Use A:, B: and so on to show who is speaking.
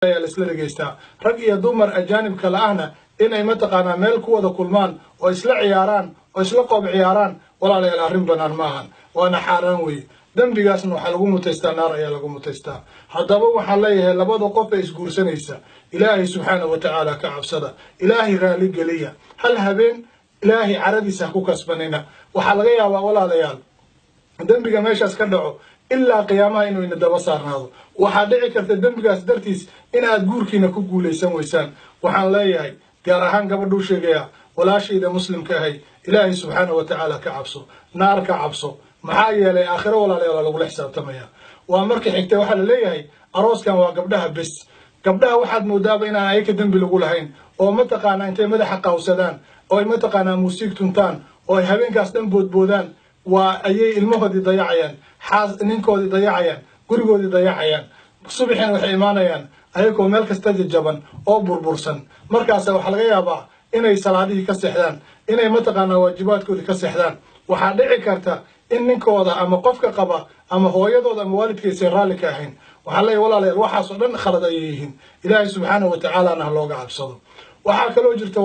A: isla dhageysta rag iyo dumar ajaanib kala ahna inay mataqaanaa meel ku wada kulmaan oo isla ciyaaraan oo isla qoob ciyaaraan walaalayaal arrin banaan maahan waana xaaraan weeye dambigaasna waxaa lagu mutaystaa naar ayaa lagu mutaystaa haddaba waxaan leeyahay labada qof ee isguursanaysa ilaahay subxaana wa tacaala ka cabsada ilaahay raali geliya hal habeen ilaahay caradiisa ku kasbanina waxaa laga yaabaa walaalayaal dambiga meeshaas ka dhaco ilaa qiyaamaha inuu ina daba saarnaado waxaa dhici karta dambigaas dartiis in aad guurkiina ku guulaysan weysaan waxaan leeyahay gaar ahaan gabadhuu sheegaya walaashayda muslimka ahay ilaahay subxaana wa tacaala ka cabso naar ka cabso maxaa yeelay aakhiro walaalayaal lagula xisaabtamaya waa marka xigtay waxaa la leeyahay arooskan waa gabdhaha bes gabdhaha waxaad moodaaba inaan ayaka dembi lagu lahayn oo mataqaanaa intay madaxa qawsadaan oo ay mataqaanaa muusiig tuntaan oo ay habeenkaas dhan boodboodaan waa ayay ilmahoodii dayacayaan ninkoodii dayacayaan gurigoodii dayacayaan subaxina waxay imaanayaan ayagoo meel kasta jajaban oo burbursan markaasa waxaa laga yaabaa inay salaadihii ka seexdaan inay mataqaanaa waajibaadkoodii ka seexdaan waxaa dhici karta in ninkooda ama qofka qaba ama hooyadooda ama waalidkiisa raalli ka ahayn waxaa leeyahay walaalayaal waxaas oo dhan khalad ayay yihiin ilaahay subxaana wa tacaalana ha looga cabsado waxaa kaloo jirta